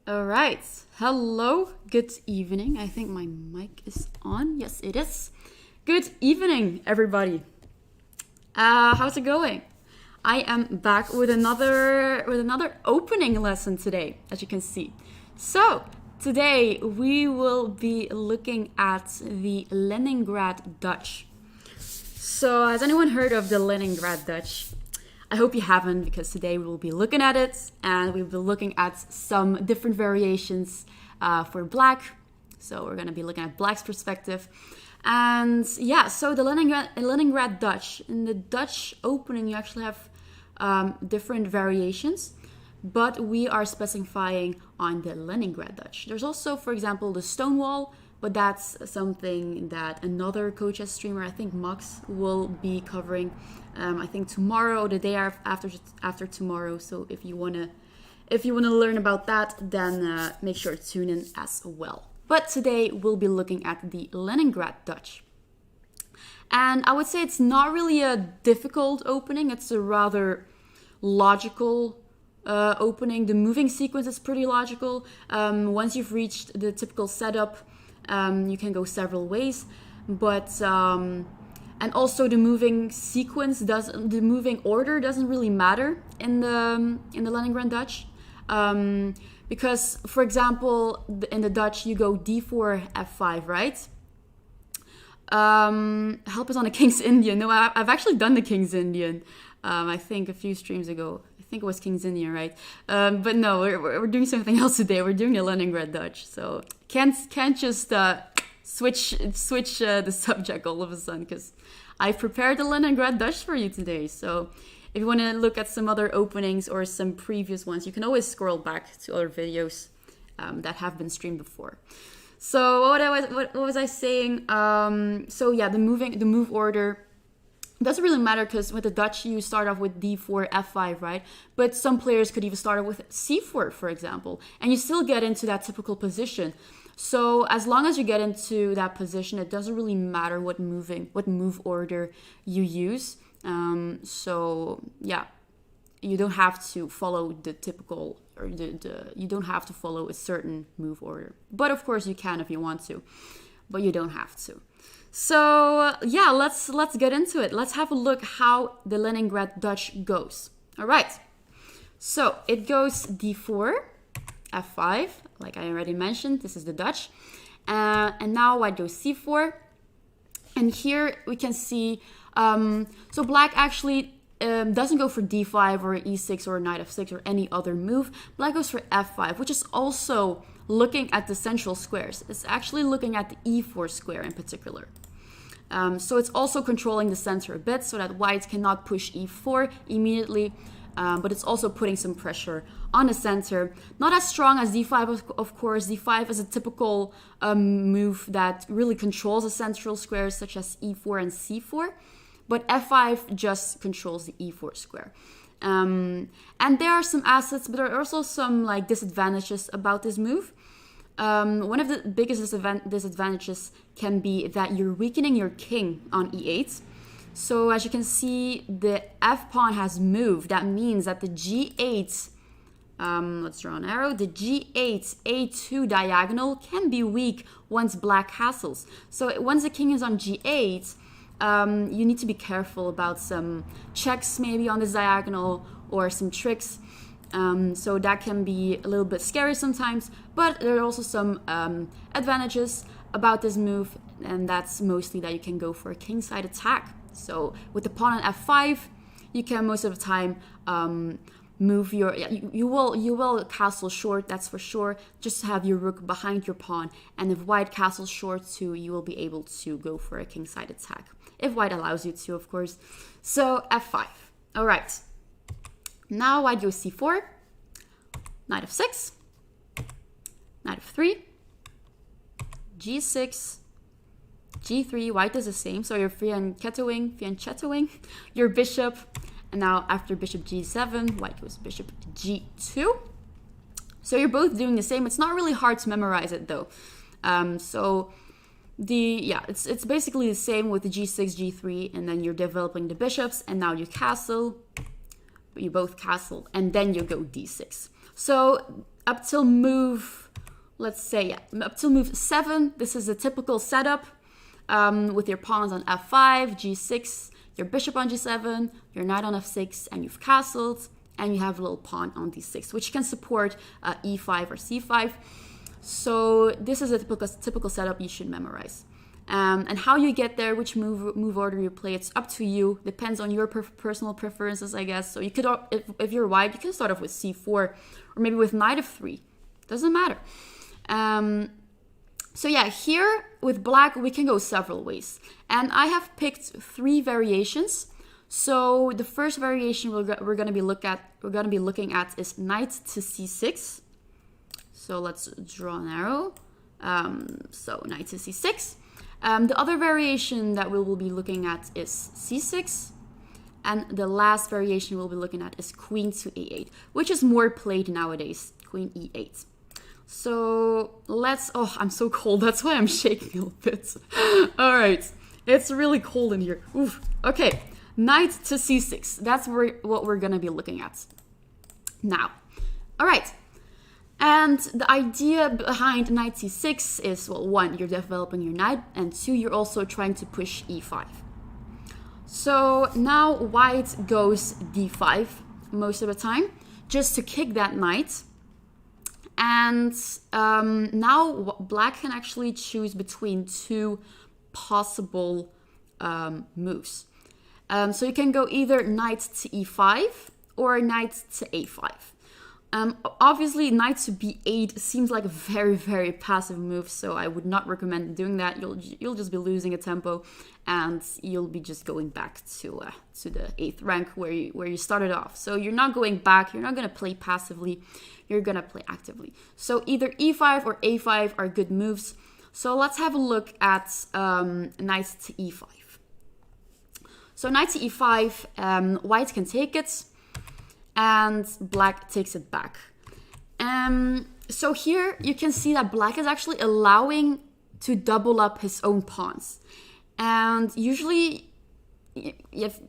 All right. Hello. Good evening. I think my mic is on. Yes, it is. Good evening, everybody. How's it going? I am back with another opening lesson today, as you can see. So today we will be looking at the Leningrad Dutch. So has anyone heard of the Leningrad Dutch? I hope you haven't, because today we will be looking at it, and we will be looking at some different variations for black. So we're going to be looking at black's perspective. And yeah, so the Leningrad Dutch. In the Dutch opening, you actually have different variations, but we are specifying on the Leningrad Dutch. There's also, for example, the Stonewall, but that's something that another Coaches streamer, I think Max, will be covering. I think tomorrow, the day after tomorrow. So if you wanna learn about that, then make sure to tune in as well. But today we'll be looking at the Leningrad Dutch, and I would say it's not really a difficult opening. It's a rather logical opening. The moving sequence is pretty logical. Once you've reached the typical setup, you can go several ways, but and also the moving sequence the moving order doesn't really matter in the Leningrad Dutch, because, for example, in the Dutch you go d4 f5, right? Help us on the King's Indian. No, I've actually done the King's Indian. I think a few streams ago. I think it was King's Indian, right? But no, we're doing something else today. We're doing the Leningrad Dutch, so can't just switch the subject all of a sudden, because I've prepared the Leningrad Dutch for you today. So if you want to look at some other openings or some previous ones, you can always scroll back to other videos that have been streamed before. So what was I saying? So yeah, the move order doesn't really matter, because with the Dutch you start off with d4 f5, right? But some players could even start with c4, for example, and you still get into that typical position. So as long as you get into that position, it doesn't really matter what move order you use. So yeah, you don't have to follow the typical, or you don't have to follow a certain move order. But of course you can if you want to, but you don't have to. So yeah, let's get into it. Let's have a look how the Leningrad Dutch goes. All right. So it goes d4, f5, like I already mentioned. This is the Dutch. And now white goes c4. And here we can see, so black actually doesn't go for d5 or e6 or knight f6 or any other move. Black goes for f5, which is also looking at the central squares. It's actually looking at the e4 square in particular. So it's also controlling the center a bit, so that white cannot push e4 immediately, but it's also putting some pressure on the center. Not as strong as d5, of course. d5 is a typical move that really controls the central squares, such as e4 and c4, but f5 just controls the e4 square. And there are some assets, but there are also some disadvantages about this move. One of the biggest disadvantages can be that you're weakening your king on e8. So as you can see, the f pawn has moved. That means that the g8, let's draw an arrow, the g8, a2 diagonal can be weak once black castles. So once the king is on g8, you need to be careful about some checks maybe on this diagonal or some tricks. So that can be a little bit scary sometimes, but there are also some advantages about this move, and that's mostly that you can go for a kingside attack. So with the pawn on f5, you can most of the time move your, you will castle short, that's for sure, just to have your rook behind your pawn, and if white castles short too, you will be able to go for a kingside attack, if white allows you to, of course. So f5. All right. Now white goes c4, knight f6, knight f3, g6, g3. White does the same, so you're fianchettoing your bishop. And now after bishop g7, white goes bishop g2. So you're both doing the same. It's not really hard to memorize it though. It's basically the same with the g6, g3, and then you're developing the bishops, and now you castle. You both castle, and then you go d6. So up till move, let's say, up till move 7, this is a typical setup with your pawns on f5, g6, your bishop on g7, your knight on f6, and you've castled, and you have a little pawn on d6, which can support e5 or c5. So this is a typical setup you should memorize. And how you get there, which move order you play, it's up to you. Depends on your personal preferences, I guess. So you could, if you're white, you can start off with c4, or maybe with knight f3. Doesn't matter. So yeah, here with black, we can go several ways. And I have picked 3 variations. So the first variation we're going to be looking at is knight to c6. So let's draw an arrow. So knight to c6. The other variation that we will be looking at is c6. And the last variation we'll be looking at is queen to e8, which is more played nowadays, queen e8. So I'm so cold. That's why I'm shaking a little bit. All right. It's really cold in here. Oof. Okay. Knight to c6. That's what we're going to be looking at now. All right. And the idea behind knight c6 is, well, 1, you're developing your knight, and 2, you're also trying to push e5. So now white goes d5 most of the time, just to kick that knight. And now black can actually choose between 2 possible moves. So you can go either knight to e5 or knight to a5. Obviously, knight to b8 seems like a very, very passive move, so I would not recommend doing that. You'll just be losing a tempo, and you'll be just going back to the 8th rank where you started off. So you're not going back. You're not going to play passively. You're going to play actively. So either e5 or a5 are good moves. So let's have a look at knight to e5. So knight to e5, white can take it, and black takes it back. So here you can see that black is actually allowing to double up his own pawns. And usually, if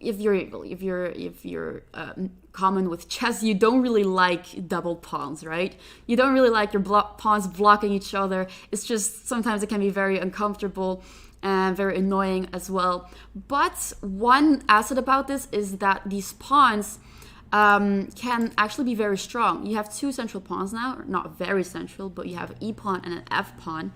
you're common with chess, you don't really like double pawns, right? You don't really like your pawns blocking each other. It's just sometimes it can be very uncomfortable and very annoying as well. But one asset about this is that these pawns can actually be very strong. You have 2 central pawns now, not very central, but you have an E pawn and an F pawn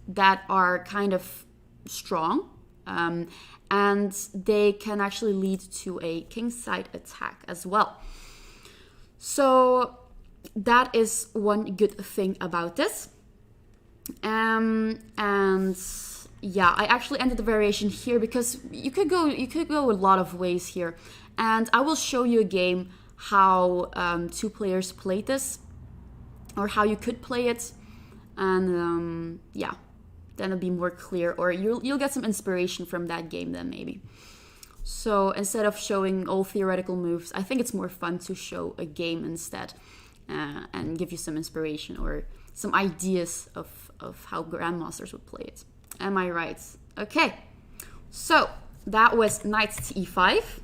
that are kind of strong, and they can actually lead to a kingside attack as well. So that is one good thing about this. And yeah, I actually ended the variation here because you could go a lot of ways here. And I will show you a game how 2 players played this, or how you could play it, and yeah, then it'll be more clear, or you'll get some inspiration from that game then maybe. So instead of showing all theoretical moves, I think it's more fun to show a game instead, and give you some inspiration or some ideas of how grandmasters would play it. Am I right? Okay, so that was knight to e5.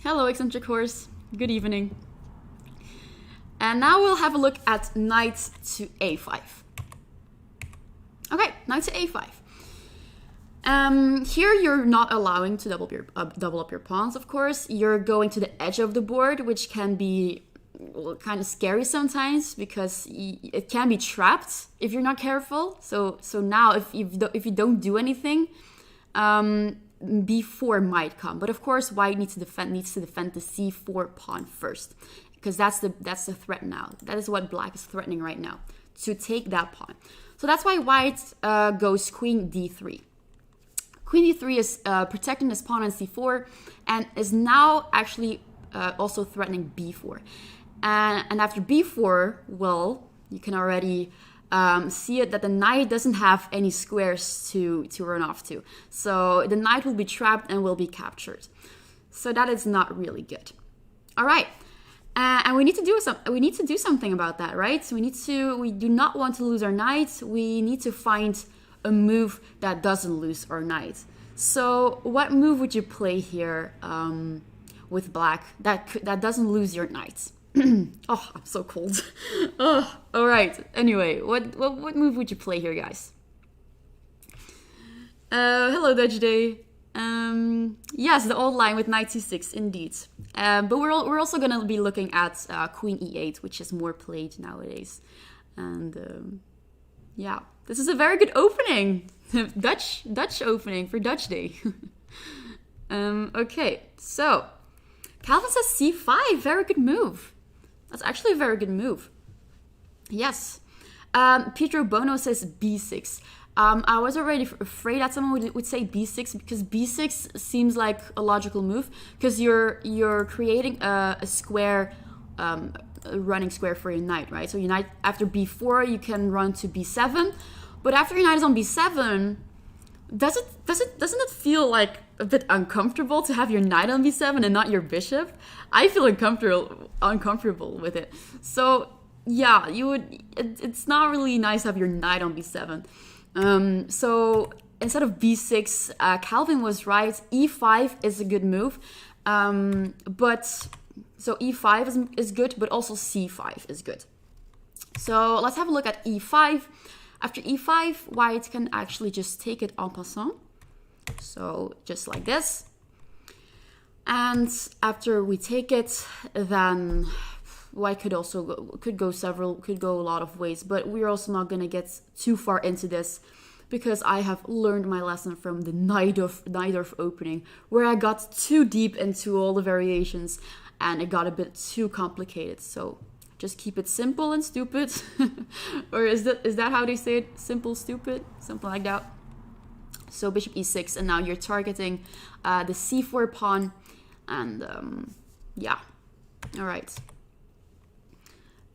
Hello, eccentric horse. Good evening. And now we'll have a look at knight to a5. Okay, knight to a5. Here you're not allowing to double up your pawns, of course. You're going to the edge of the board, which can be kind of scary sometimes because it can be trapped if you're not careful. So now if you don't do anything, b4 might come. But of course, white needs to defend the c4 pawn first, because that's the threat now. That is what black is threatening right now, to take that pawn. So that's why white goes queen d3. Queen d3 is protecting his pawn on c4 and is now actually also threatening b4. And after b4, well, you can already see it that the knight doesn't have any squares to run off to. So the knight will be trapped and will be captured. So that is not really good. All right. And we need to do something about that, right? So we do not want to lose our knight. We need to find a move that doesn't lose our knight. So what move would you play here with black that doesn't lose your knight? Oh, I'm so cold. Oh, all right. Anyway, what move would you play here, guys? Hello, Dutch Day. Yes, the old line with knight c6, indeed. But we're also gonna be looking at queen e8, which is more played nowadays. And yeah, this is a very good opening. Dutch opening for Dutch Day. Okay, so Calvin says c5, very good move. That's actually a very good move. Yes. Pedro Bono says b6. I was already afraid that someone would say b6 because b6 seems like a logical move because you're creating a square, a running square for your knight, right? So your knight after b4 you can run to b7, but after your knight is on b7, doesn't it feel like a bit uncomfortable to have your knight on b7 and not your bishop? I feel uncomfortable with it. So yeah, it's not really nice to have your knight on b7. So instead of b6, Calvin was right. e5 is a good move. But so e5 is good, but also c5 is good. So let's have a look at e5. After e5, white can actually just take it en passant. So just like this. And after we take it, then white could also go a lot of ways, but we're also not gonna get too far into this because I have learned my lesson from the Najdorf opening, where I got too deep into all the variations and it got a bit too complicated. So just keep it simple and stupid. Or is that how they say it? Simple, stupid, something like that. So bishop e6, and now you're targeting the c4 pawn, and yeah, all right.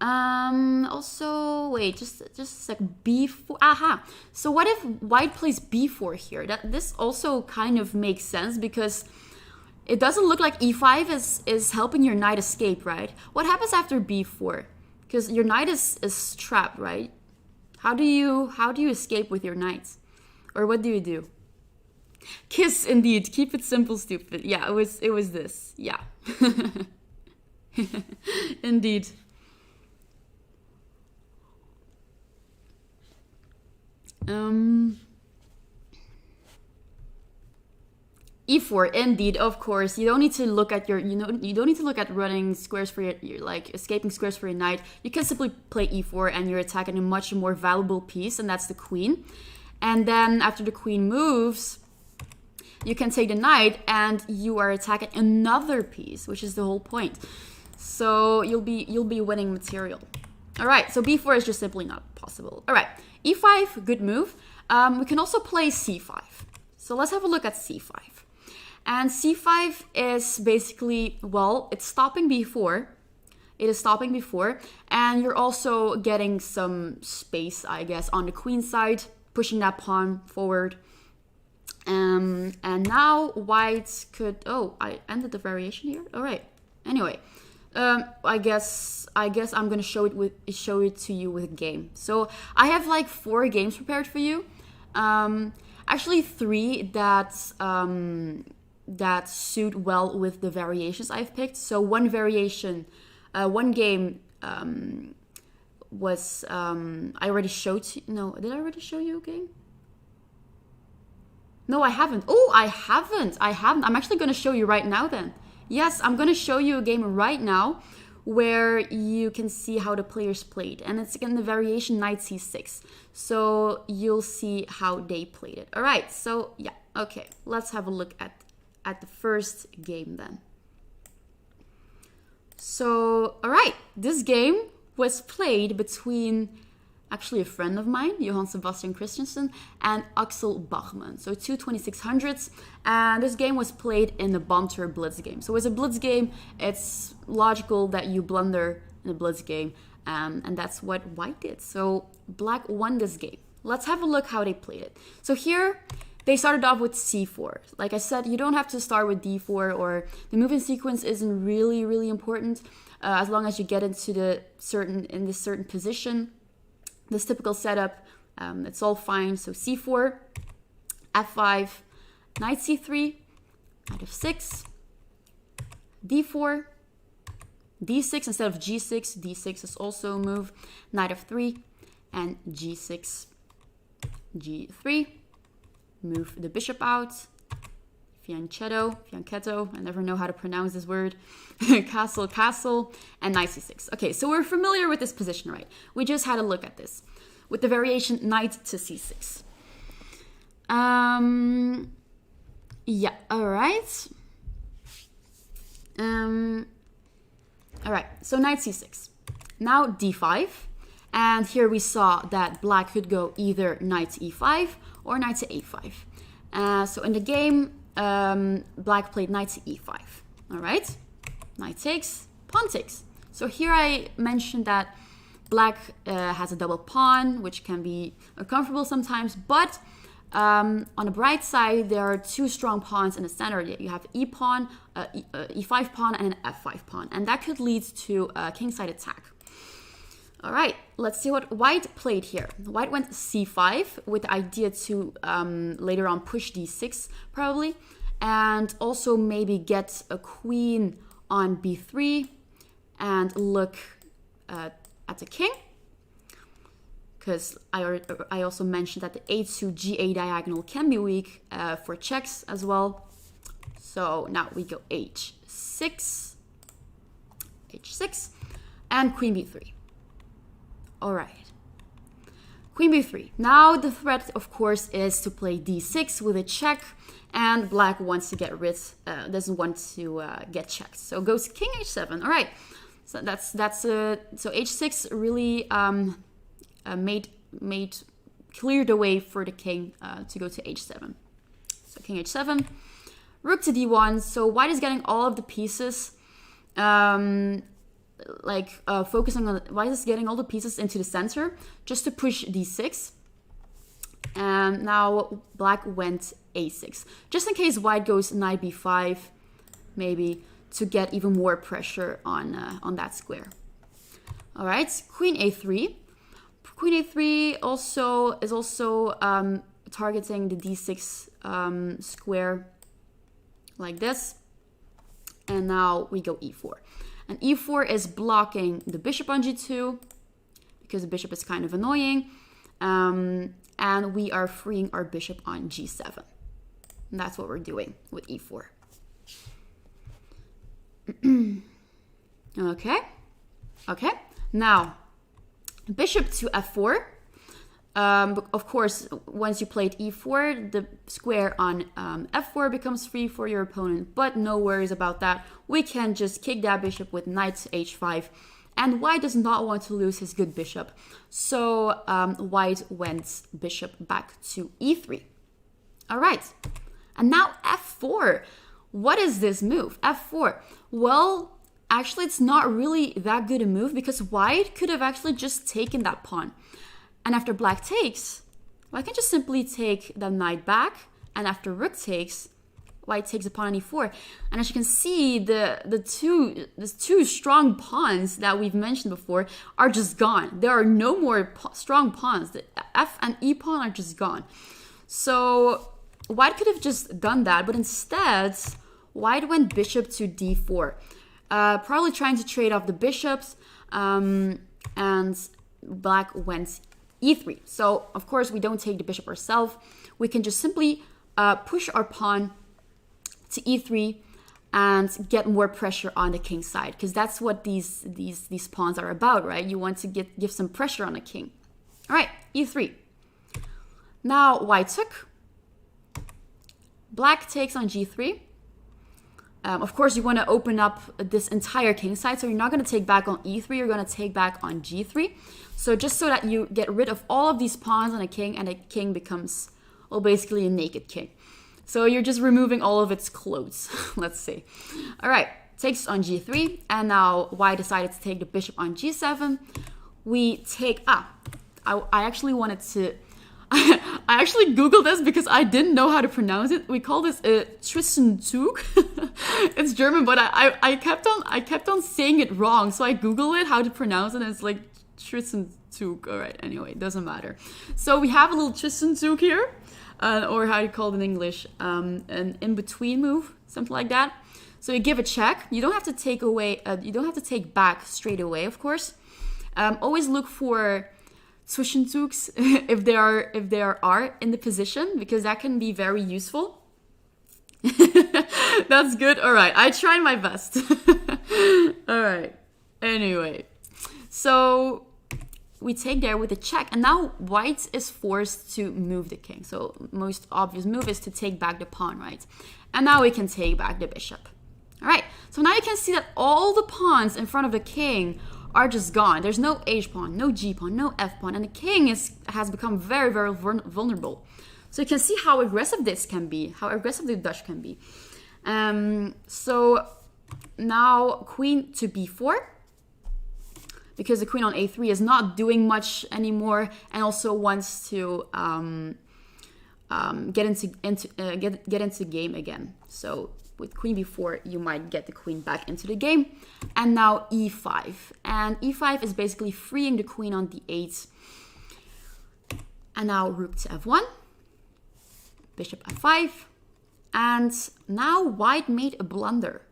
Also, wait, just a sec. b4. Aha. So what if white plays b4 here? This also kind of makes sense because it doesn't look like e5 is helping your knight escape, right? What happens after b4? Because your knight is trapped, right? How do you escape with your knight? Or what do you do? Kiss, indeed. Keep it simple, stupid. Yeah, it was this. Yeah. Indeed. E4, indeed, of course. You don't need to look at you don't need to look at running squares for your like escaping squares for your knight. You can simply play E4 and you're attacking a much more valuable piece, and that's the queen. And then after the queen moves, you can take the knight and you are attacking another piece, which is the whole point. So you'll be winning material. All right, so b4 is just simply not possible. All right, e5, good move. We can also play c5. So let's have a look at c5. And c5 is basically, well, it's stopping b4. It is stopping b4. And you're also getting some space, I guess, on the queen side, pushing that pawn forward. And now white could, oh, I ended the variation here. All right, anyway. I guess I'm gonna show it to you with a game. So I have like 4 games prepared for you. Actually 3 that suit well with the variations I've picked. So one game was I already showed you. No, did I already show you a game? No, I haven't. Oh, I haven't. I'm actually gonna show you right now then. Yes, I'm going to show you a game right now where you can see how the players played. And it's in the variation knight c6. So you'll see how they played it. All right, so yeah, okay. Let's have a look at the first game then. So, all right, this game was played between actually a friend of mine, Johann Sebastian Christensen, and Axel Bachmann. So 2 2600s. And this game was played in the Banter Blitz game. So it's a Blitz game. It's logical that you blunder in a Blitz game. And that's what white did. So black won this game. Let's have a look how they played it. So here, they started off with c4. Like I said, you don't have to start with d4, or the movement sequence isn't really, really important. As long as you get into this certain position. This typical setup, it's all fine. So c4, f5, Knight c3, knight f6, d4, d6 instead of g6. d6 is also a move. Knight f3 and g6, g3. Move the bishop out. Fianchetto, I never know how to pronounce this word. Castle, and knight c6. Okay, so we're familiar with this position, right? We just had a look at this with the variation knight to c6. Yeah, all right. All right, so knight c6. Now d5. And here we saw that black could go either knight to e5 or knight to a5. So in the game, black played knight to e5. All right, knight takes, pawn takes. So here I mentioned that black has a double pawn, which can be uncomfortable sometimes, but on the bright side, there are two strong pawns in the center. You have e-pawn, e5 pawn, and an f5 pawn, and that could lead to a kingside attack. All right, let's see what white played here. White went c5 with the idea to later on push d6 probably, and also maybe get a queen on b3 and look at the king. Because I also mentioned that the a2 ga diagonal can be weak for checks as well. So now we go h6, and queen b3. All right, queen b3. Now the threat, of course, is to play d6 with a check, and black wants to get rid, doesn't want to get checked. So goes king h7. All right, so so h6 really cleared the way for the king to go to h7. So king h7, rook to d1. So white is getting all of the pieces. Focusing on white is getting all the pieces into the center just to push d6. And now black went a6, just in case white goes knight b5, maybe to get even more pressure on that square. All right, queen a3. Queen a3 is also targeting the d6 square like this. And now we go e4. And e4 is blocking the bishop on g2 because the bishop is kind of annoying. And we are freeing our bishop on g7. And that's what we're doing with e4. Okay. Now, bishop to f4. Of course, once you played e4, the square on f4 becomes free for your opponent, but no worries about that. We can just kick that bishop with knight to h5, and white does not want to lose his good bishop. So white went bishop back to e3. All right, and now f4. What is this move? f4. Well, actually, it's not really that good a move because white could have actually just taken that pawn. And after black takes, white can just simply take the knight back. And after rook takes, white takes a pawn on e4. And as you can see, the two strong pawns that we've mentioned before are just gone. There are no more strong pawns. The f and e pawn are just gone. So white could have just done that, but instead, white went bishop to d4. Probably trying to trade off the bishops, and black went e3. So, of course, we don't take the bishop ourselves. We can just simply push our pawn to e3 and get more pressure on the king side, because that's what these pawns are about, right? You want to give some pressure on the king. All right, e3. Now, white took. Black takes on g3. Of course, you want to open up this entire king side, so you're not going to take back on e3, you're going to take back on g3. So just so that you get rid of all of these pawns on a king, and a king becomes, well, basically a naked king. So you're just removing all of its clothes, let's say. All right, takes on g3, and now white decided to take the bishop on g7. We take, I actually wanted to, I actually Googled this because I didn't know how to pronounce it. We call this Tristanzug. It's German, but I kept on saying it wrong. So I Googled it, how to pronounce it, and it's like Tristanzug. All right, anyway, it doesn't matter. So we have a little Tristanzug here. or how you call it in English, an in-between move, something like that. So you give a check. You don't have to take away. You don't have to take back straight away, of course. Always look for Zwischenzugs if there are in the position, because that can be very useful. That's good. All right, I tried my best. All right. Anyway, so we take there with a check, and now white is forced to move the king. So most obvious move is to take back the pawn, right? And now we can take back the bishop. All right, so now you can see that all the pawns in front of the king are just gone. There's no h pawn, no g pawn, no f pawn, and the king has become very, very vulnerable. So you can see how aggressive this can be, how aggressive the Dutch can be. So now queen to b4, because the queen on a3 is not doing much anymore, and also wants to get into game again. So with queen b4, you might get the queen back into the game. And now e5. And e5 is basically freeing the queen on d8. And now rook to f1. Bishop f5. And now white made a blunder.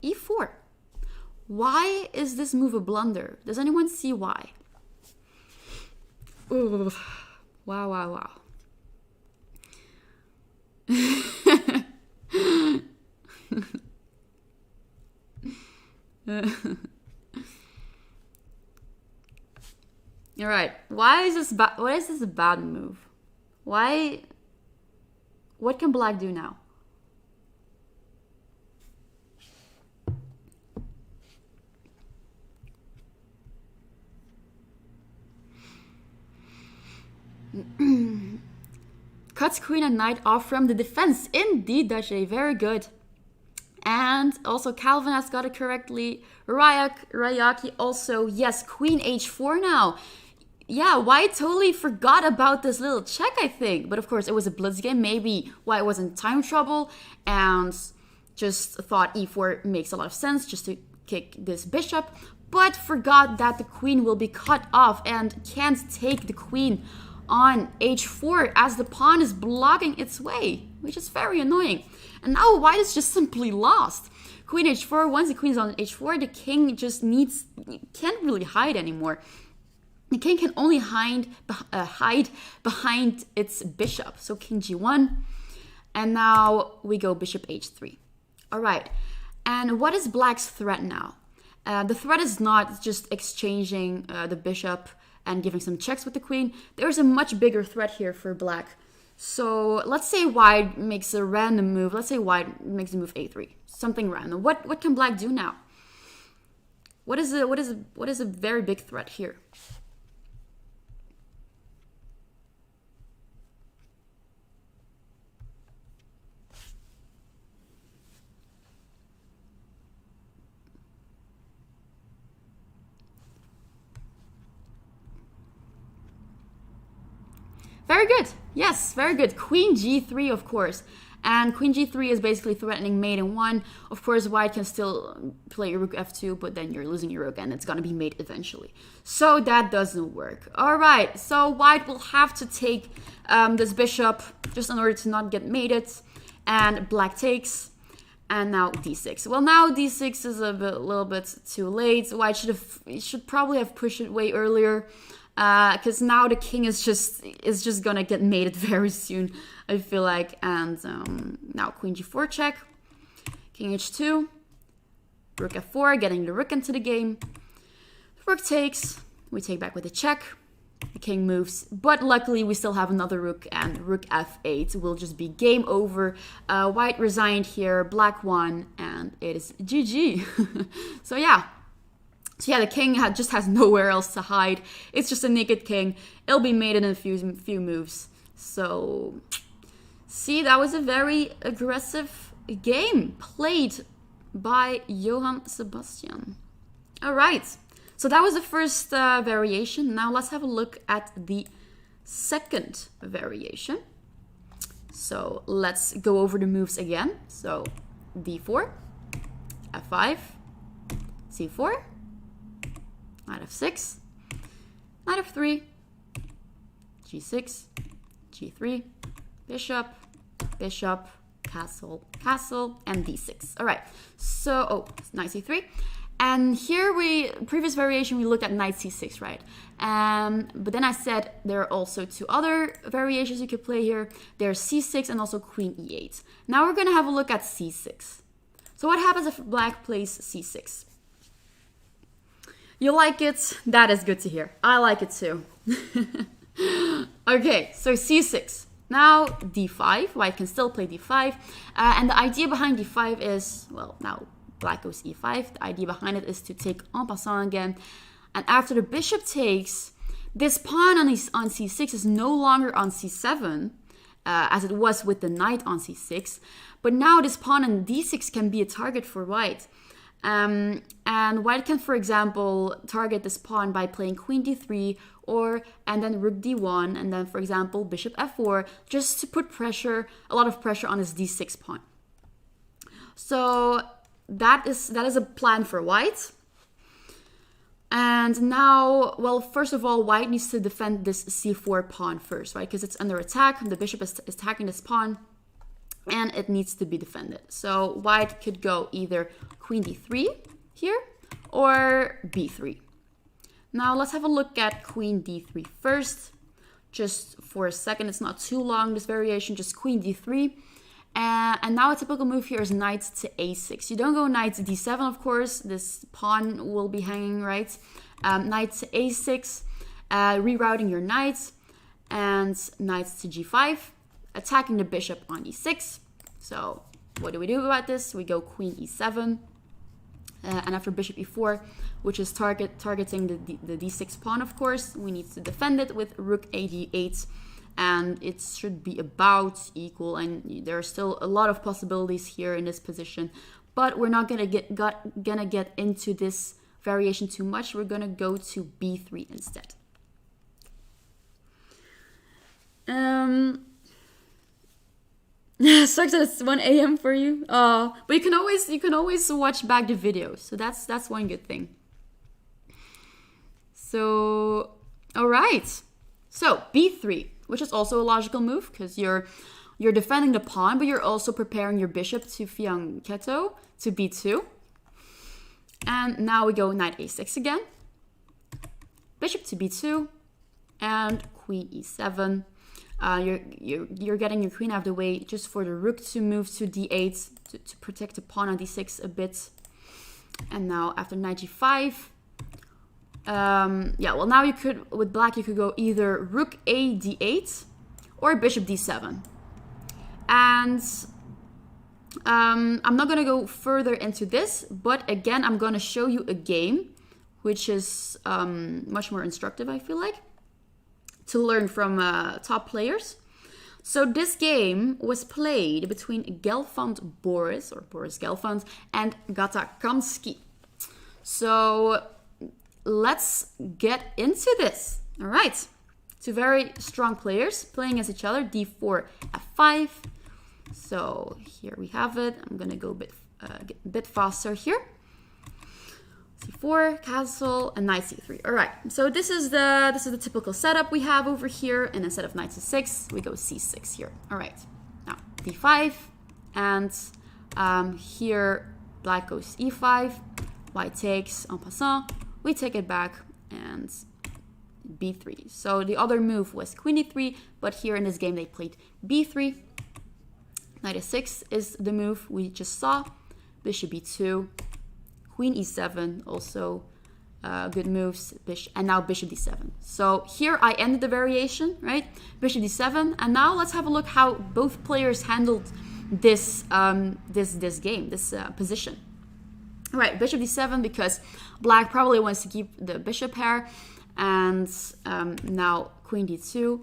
e4. Why is this move a blunder? Does anyone see why? Ooh. Wow, wow, wow. All right. Why is this a bad move? Why? What can black do now? Cuts queen and knight off from the defense. Indeed, Dache, very good. And also Calvin has got it correctly. Rayaki also, yes, queen h4 now. Yeah, white totally forgot about this little check, I think. But of course, it was a blitz game. Maybe white was in time trouble and just thought e4 makes a lot of sense just to kick this bishop. But forgot that the queen will be cut off and can't take the queen on h4 as the pawn is blocking its way, which is very annoying. And now white is just simply lost. Queen h4, once the queen is on h4, the king just can't really hide anymore. The king can only hide behind its bishop. So king g1, and now we go bishop h3. All right, and what is black's threat now? The threat is not just exchanging the bishop and giving some checks with the queen. There's a much bigger threat here for black. So let's say white makes a random move. Let's say white makes a move a3, something random. What can black do now? What is a very big threat here? Very good. Yes, very good. Queen g3, of course. And queen g3 is basically threatening mate in 1. Of course, white can still play rook f2, but then you're losing your rook and it's going to be mate eventually. So that doesn't work. All right, so white will have to take this bishop just in order to not get mated. And black takes. And now d6. Well, now d6 is a little bit too late. White should probably have pushed it way earlier. Because now the king is just gonna get mated very soon, I feel like. And now queen g4 check, king h2, rook f4, getting the rook into the game. Rook takes, we take back with a check. The king moves, but luckily we still have another rook, and rook f8 will just be game over. White resigned here, black won, and it is GG. So yeah. So yeah, the king just has nowhere else to hide. It's just a naked king. It'll be mated in a few moves. So, see, that was a very aggressive game played by Johann Sebastian. All right, so that was the first variation. Now let's have a look at the second variation. So let's go over the moves again. So d4, f5, c4, knight f6, knight f3, g6, g3, bishop, bishop, castle, castle, and d6. All right, so, knight c3. And here previous variation, we looked at knight c6, right? But then I said there are also two other variations you could play here. There's c6 and also queen e8. Now we're gonna have a look at c6. So what happens if black plays c6? You like it? That is good to hear. I like it too. Okay, so c6. Now d5, white can still play d5. And the idea behind d5 is, well, now black goes e5. The idea behind it is to take en passant again. And after the bishop takes, this pawn on c6 is no longer on c7, as it was with the knight on c6. But now this pawn on d6 can be a target for white. And white can, for example, target this pawn by playing queen d3 and then rook d1, and then, for example, bishop f4, just to put pressure, a lot of pressure on his d6 pawn. So that is a plan for white. And now, well, first of all, white needs to defend this c4 pawn first, right? Because it's under attack. The bishop is attacking this pawn, and it needs to be defended. So white could go either queen d3 here or b3. Now let's have a look at queen d3 first. Just for a second, it's not too long, this variation, just queen d3. And now a typical move here is knight to a6. You don't go knight to d7, of course. This pawn will be hanging, right? Knight to a6, rerouting your knight, and knight to g5, attacking the bishop on e6. So what do we do about this? We go queen e7, and after bishop e4, which is targeting the d6 pawn, of course, we need to defend it with rook a d8. And it should be about equal, and there are still a lot of possibilities here in this position, but we're not gonna get into this variation too much. We're gonna go to b3 instead. Sucks that it's 1 a.m. for you. But you can always watch back the videos, so that's one good thing. So, all right. So b3. Which is also a logical move because you're defending the pawn, but you're also preparing your bishop to fianchetto to b2. And now we go knight a6 again, bishop to b2, and queen e7. You're getting your queen out of the way just for the rook to move to d8 to protect the pawn on d6 a bit. And now after knight g5. Well, now with black, you could go either rook a d8 or bishop d7. And I'm not going to go further into this, but again, I'm going to show you a game, which is much more instructive, I feel like, to learn from top players. So this game was played between Boris Gelfand, and Gata Kamsky. So let's get into this. All right. Two very strong players playing against each other. d4, f5. So here we have it. I'm going to go a bit faster here. c4, castle, and knight c3. All right. So this is the typical setup we have over here. And instead of knight c6, we go c6 here. All right. Now d5. And here black goes e5. White takes en passant. We take it back and b3. So the other move was queen e3, but here in this game they played b3. Knight a6 is the move we just saw. Bishop b2, queen e7, also good moves. And now bishop d7. So here I ended the variation, right? Bishop d7, and now let's have a look how both players handled this game, this position. All right, bishop d7, because black probably wants to keep the bishop pair. And now queen d2,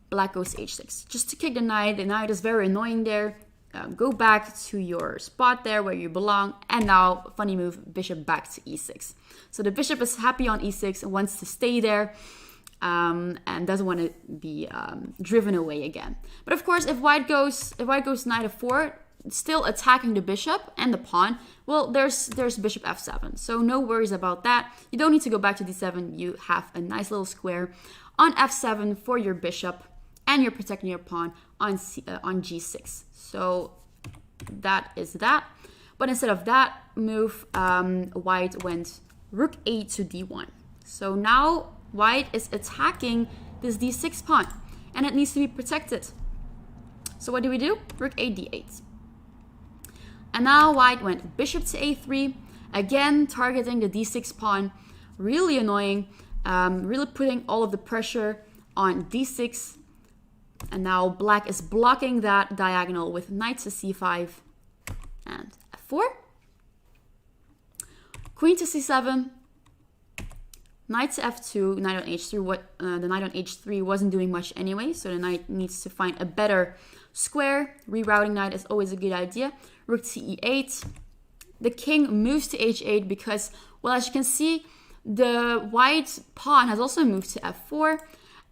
black goes h6. Just to kick the knight. The knight is very annoying there. Go back to your spot there where you belong. And now, funny move, bishop back to e6. So the bishop is happy on e6 and wants to stay there. And doesn't want to be driven away again. But of course, if white goes knight f4, still attacking the bishop and the pawn, well, there's bishop f7. So no worries about that. You don't need to go back to d7. You have a nice little square on f7 for your bishop, and you're protecting your pawn on g6. So that is that. But instead of that move, white went rook a to d1. So now white is attacking this d6 pawn, and it needs to be protected. So what do we do? Rook a d8. And now white went bishop to a3, again targeting the d6 pawn. Really annoying, really putting all of the pressure on d6. And now black is blocking that diagonal with knight to c5 and f4. Queen to c7. Knight to f2, knight on h3. The knight on h3 wasn't doing much anyway, so the knight needs to find a better square. Rerouting knight is always a good idea. Rook to e8. The king moves to h8 because, well, as you can see, the white pawn has also moved to f4.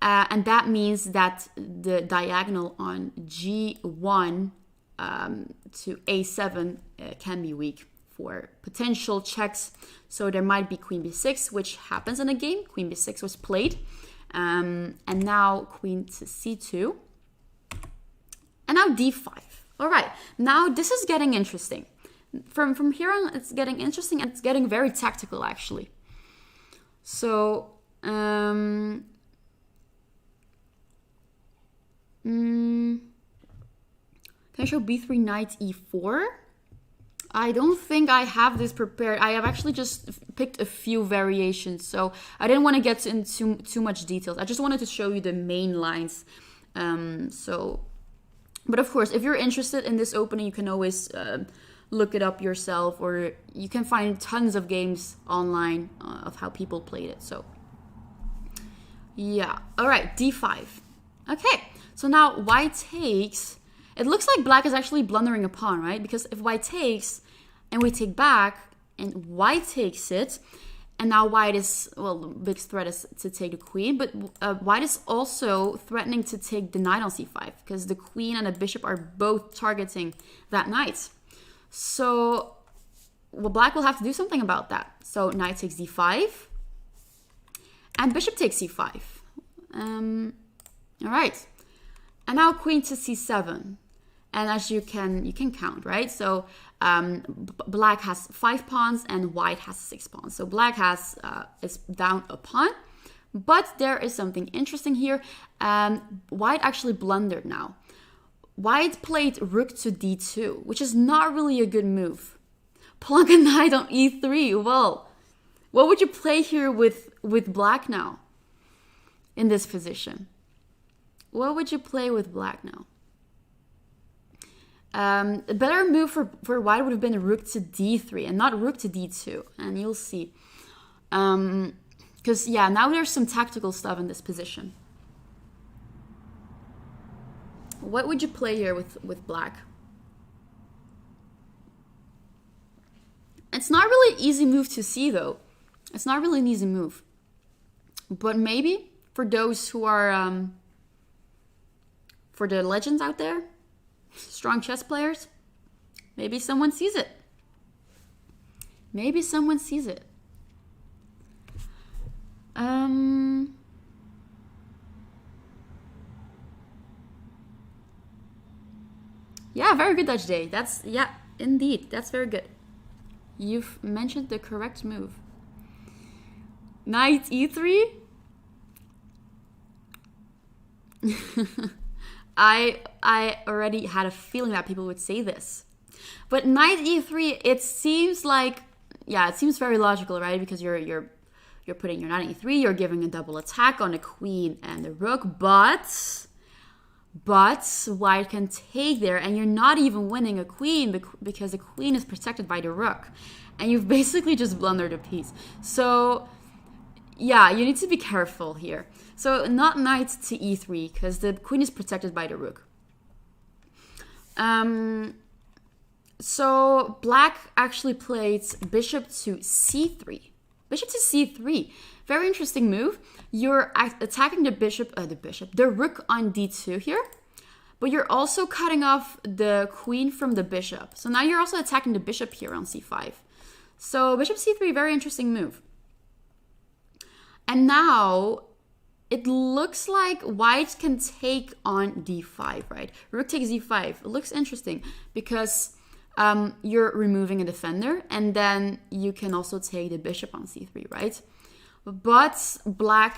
And that means that the diagonal on g1 to a7 can be weak for potential checks. So there might be queen b6, which happens in a game. Queen b6 was played. And now queen to c2. And now d5. All right, now this is getting interesting. From here on, it's getting interesting, and it's getting very tactical, actually. So, can I show b3, knight e4? I don't think I have this prepared. I have actually just picked a few variations, so I didn't want to get into too much details. I just wanted to show you the main lines. But of course, if you're interested in this opening, you can always look it up yourself, or you can find tons of games online of how people played it. So, yeah. All right, d5. Okay, so now white takes. It looks like black is actually blundering a pawn, right? Because if white takes and we take back and white takes it, and now white is, well, the big threat is to take the queen, but white is also threatening to take the knight on c5 because the queen and the bishop are both targeting that knight. So, well, black will have to do something about that. So knight takes d5 and bishop takes c5. All right. And now queen to c7. And as you can count, right? So black has 5 pawns and white has 6 pawns. So black is down a pawn. But there is something interesting here. White actually blundered now. White played rook to d2, which is not really a good move. Plonk a knight on e3. Well, what would you play here with black now in this position? What would you play with black now? A better move for white would have been rook to d3 and not rook to d2. And you'll see. Because, yeah, now there's some tactical stuff in this position. What would you play here with black? It's not really an easy move to see, though. It's not really an easy move. But maybe for those who are... for the legends out there, strong chess players, maybe someone sees it. Maybe someone sees it. Yeah, very good, Dutch Day. Yeah, indeed. That's very good. You've mentioned the correct move. Knight e3? I already had a feeling that people would say this. But knight e3, it seems like, yeah, it seems very logical, right? Because you're putting your knight on e3, you're giving a double attack on the queen and the rook, but white can take there, and you're not even winning a queen because the queen is protected by the rook. And you've basically just blundered a piece. So, yeah, you need to be careful here. So not knight to e3 because the queen is protected by the rook. So black actually played bishop to c3. Bishop to c3. Very interesting move. You're attacking the rook on d2 here. But you're also cutting off the queen from the bishop. So now you're also attacking the bishop here on c5. So bishop c3, very interesting move. And now it looks like white can take on d5, right? Rook takes d5. It looks interesting because you're removing a defender, and then you can also take the bishop on c3, right? But black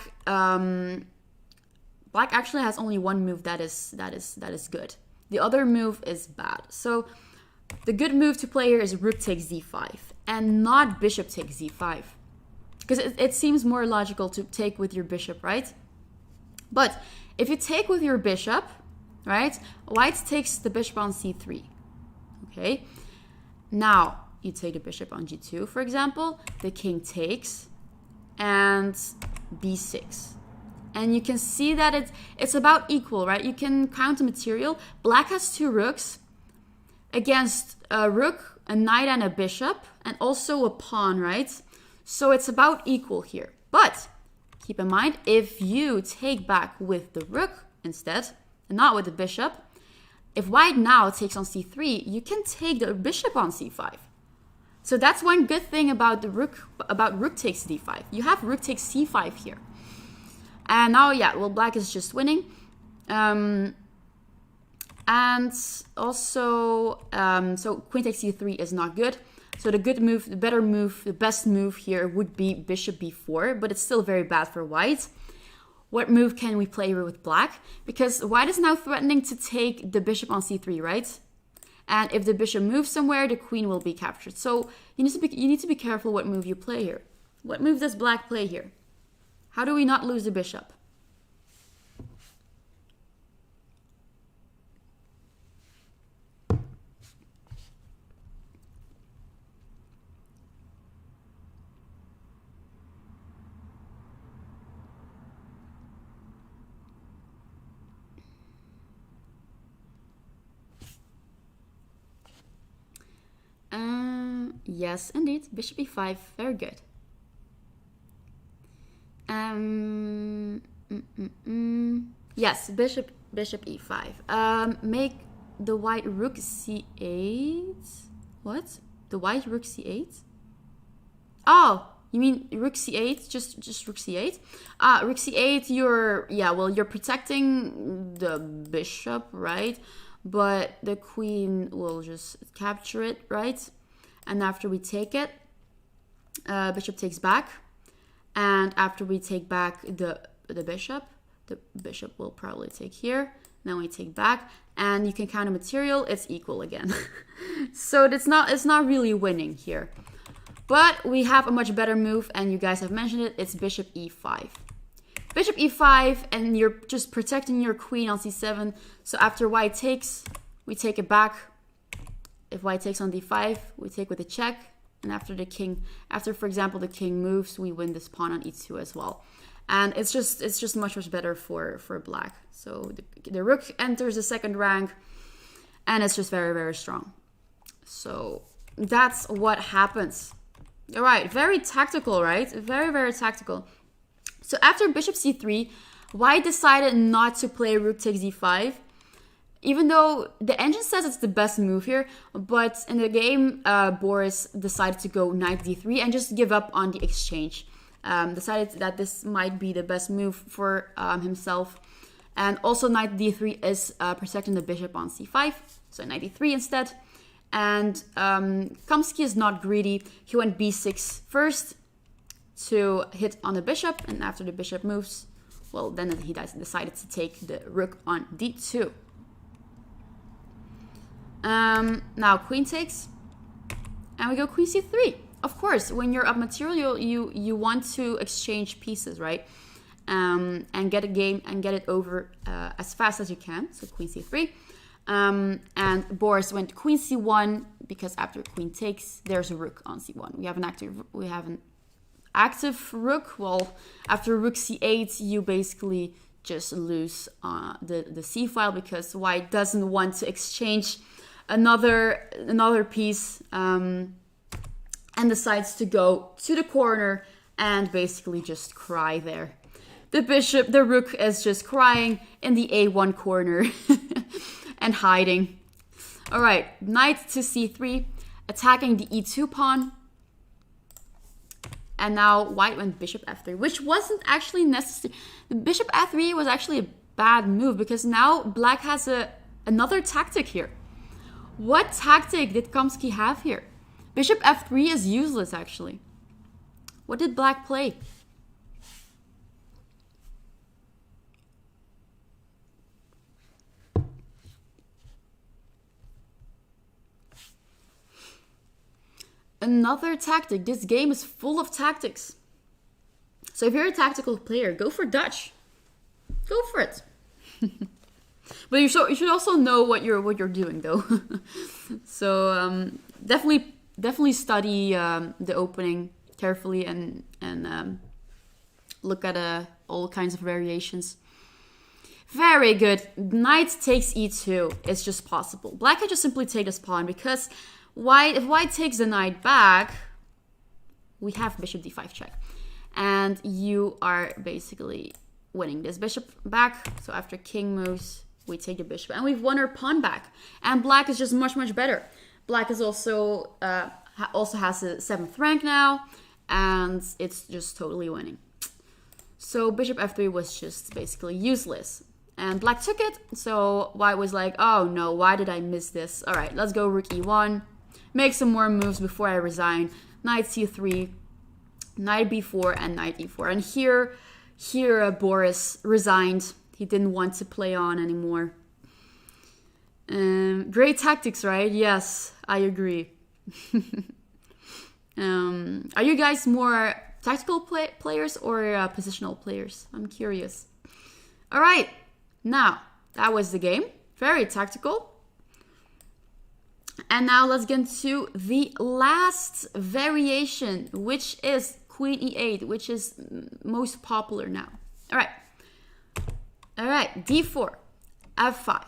actually has only one move that is good. The other move is bad. So the good move to play here is rook takes d5 and not bishop takes d5. Because it seems more logical to take with your bishop, right? But if you take with your bishop, right, white takes the bishop on c3, okay? Now, you take the bishop on g2, for example, the king takes, and b6. And you can see that it's about equal, right? You can count the material. Black has 2 rooks against a rook, a knight, and a bishop, and also a pawn, right? So it's about equal here. But keep in mind, if you take back with the rook instead, and not with the bishop, if white now takes on c3, you can take the bishop on c5. So that's one good thing about rook takes d5. You have rook takes c5 here. And now, yeah, well, black is just winning. And also, so queen takes c3 is not good. So the good move, the better move, the best move here would be bishop b4, but it's still very bad for white. What move can we play here with black? Because white is now threatening to take the bishop on c3, right? And if the bishop moves somewhere, the queen will be captured. So you need to be careful what move you play here. What move does black play here? How do we not lose the bishop? Yes, indeed. Bishop e5. Very good. Yes, bishop e5. Make the white rook c8. What? The white rook c8? Oh, you mean rook c8? Just rook c8? Rook c8, you're protecting the bishop, right? But the queen will just capture it, right? And after we take it, bishop takes back. And after we take back the bishop will probably take here. Then we take back, and you can count a material. It's equal again. So it's not really winning here. But we have a much better move, and you guys have mentioned it. It's bishop e5. Bishop e5, and you're just protecting your queen on c7. So after white takes, we take it back. If white takes on d5, we take with a check. And after for example the king moves, we win this pawn on e2 as well. And it's just much better for black. So the rook enters the second rank, and it's just very, very strong. So that's what happens. All right, very tactical, right? Very, very tactical. So after bishop c3, white decided not to play rook takes d5. Even though the engine says it's the best move here, but in the game, Boris decided to go knight d3 and just give up on the exchange. Decided that this might be the best move for himself. And also knight d3 is protecting the bishop on c5, so knight d3 instead. And Kamsky is not greedy. He went b6 first to hit on the bishop, and after the bishop moves, well, then he decided to take the rook on d2. Now queen takes, and we go queen c3. Of course, when you're up material, you want to exchange pieces, right? And get a game and get it over as fast as you can. So queen c3. And Boris went queen c1 because after queen takes, there's a rook on c1. We have an active rook. Well, after rook c8, you basically just lose the c file because white doesn't want to exchange another piece, and decides to go to the corner and basically just cry there. The rook is just crying in the a1 corner and hiding. All right, knight to c3, attacking the e2 pawn. And now white went bishop f3, which wasn't actually necessary. The bishop f3 was actually a bad move because now black has another tactic here. What tactic did Kamsky have here? Bishop f3 is useless, actually. What did black play? Another tactic. This game is full of tactics. So if you're a tactical player, go for Dutch. Go for it. But you should also know what you're doing, though. So definitely study the opening carefully and look at all kinds of variations. Very good. Knight takes e2. It's just possible. Black can just simply take this pawn because if white takes the knight back, we have bishop d5 check. And you are basically winning this bishop back. So after king moves, we take the bishop. And we've won our pawn back. And black is just much, much better. Black is also has a 7th rank now. And it's just totally winning. So bishop f3 was just basically useless. And black took it. So white was like, oh no, why did I miss this? All right, let's go rook e1. Make some more moves before I resign. Knight c3, knight b4, and knight e4. And here Boris resigned. He didn't want to play on anymore. Great tactics, right? Yes, I agree. Are you guys more tactical players or positional players? I'm curious. All right, now that was the game. Very tactical. And now let's get into the last variation, which is Queen e8, which is most popular now. All right, d4, f5,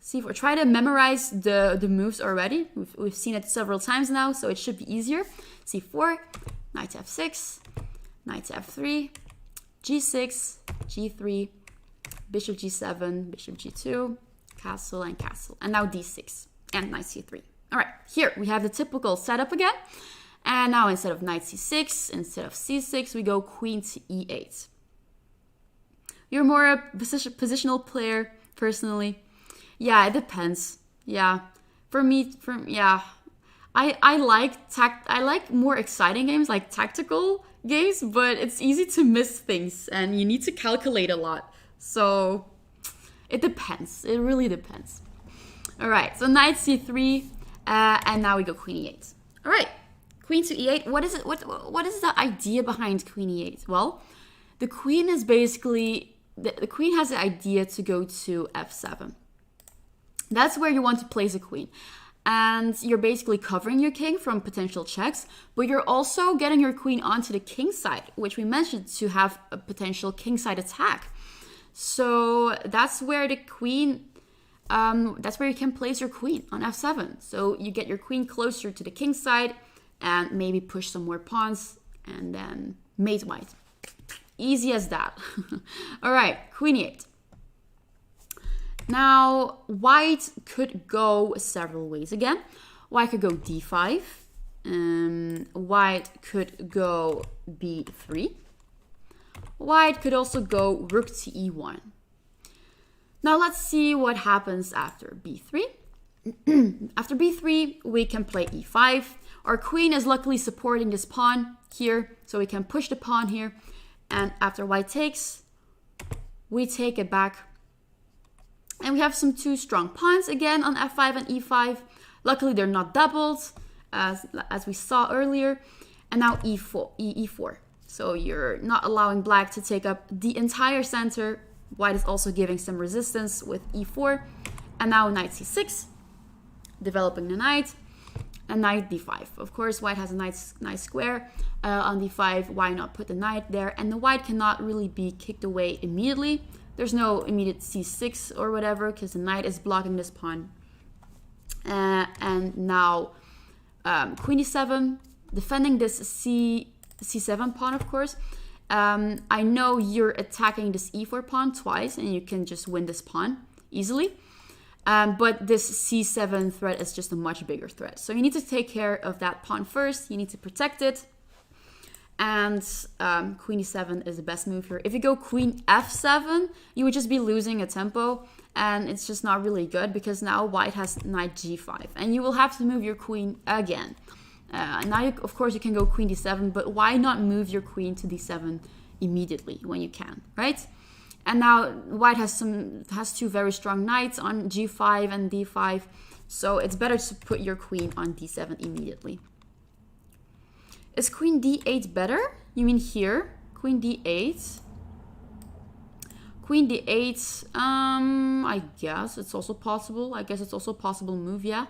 c4. Try to memorize the moves already. We've seen it several times now, so it should be easier. c4, knight to f6, knight to f3, g6, g3, bishop g7, bishop g2, castle and castle. And now d6 and knight c3. All right, here we have the typical setup again. And now instead of knight c6, instead of c6, we go queen to e8. You're more a positional player, personally. Yeah, it depends. Yeah, for me, I like more exciting games, like tactical games, but it's easy to miss things, and you need to calculate a lot. So it depends. It really depends. All right, so knight c3, and now we go queen e8. All right, queen to e8. What is it? What is the idea behind queen e8? Well, the queen is basically the queen has the idea to go to f7. That's where you want to place a queen. And you're basically covering your king from potential checks, but you're also getting your queen onto the king side, which we mentioned to have a potential king side attack. So that's where the queen, that's where you can place your queen on f7. So you get your queen closer to the king side and maybe push some more pawns and then mate white. Easy as that. All right, queen e8. Now, white could go several ways again. White could go d5. White could go b3. White could also go rook to e1. Now, let's see what happens after b3. After b3, we can play e5. Our queen is luckily supporting this pawn here, so we can push the pawn here. And after white takes, we take it back. And we have some two strong pawns again on f5 and e5. Luckily, they're not doubled, as we saw earlier. And now e4. So you're not allowing black to take up the entire center. White is also giving some resistance with e4. And now knight c6, developing the knight. And knight d5. Of course, white has a nice square on d5. Why not put the knight there? And the white cannot really be kicked away immediately. There's no immediate c6 or whatever because the knight is blocking this pawn. And now queen e7, defending this c7 pawn, of course. I know you're attacking this e4 pawn twice and you can just win this pawn easily. But this c7 threat is just a much bigger threat. So you need to take care of that pawn first. You need to protect it. And queen e7 is the best move here. If you go queen f7, you would just be losing a tempo, and it's just not really good because now white has knight g5, and you will have to move your queen again. Now, of course, you can go queen d7, but why not move your queen to d7 immediately when you can, right? And now white has two very strong knights on g5 and d5, so it's better to put your queen on d7 immediately. Is queen d8 better? You mean here? Queen d8? Queen d8, I guess it's also possible. I guess it's also a possible move, yeah.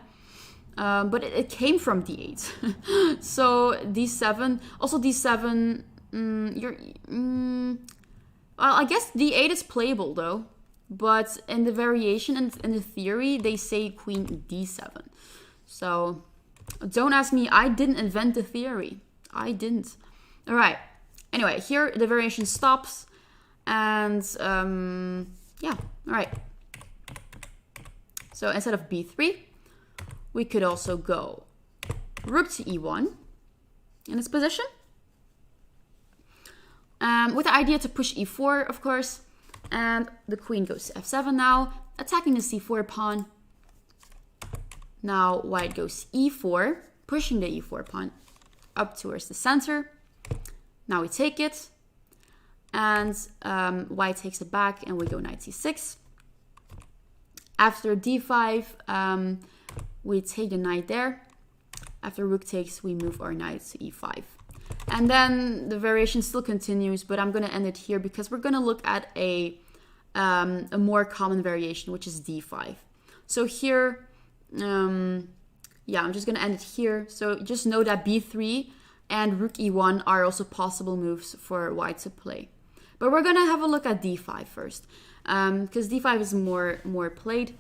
But it came from d8. So d7, also d7, well, I guess d8 is playable though. But in the variation, in the theory, they say queen d7. So don't ask me, I didn't invent the theory. I didn't. All right. Anyway, here the variation stops. And yeah, all right. So instead of b3, we could also go rook to e1 in this position. With the idea to push e4, of course. And the queen goes to f7 now, attacking the c4 pawn. Now white goes e4, pushing the e4 pawn up towards the center. Now we take it. And white takes it back, and we go knight c6. After d5, we take the knight there. After rook takes, we move our knight to e5. And then the variation still continues, but I'm going to end it here because we're going to look at a more common variation, which is d5. So here, yeah, I'm just going to end it here. So just know that b3 and rook e1 are also possible moves for white to play. But we're going to have a look at d5 first, because d5 is more played.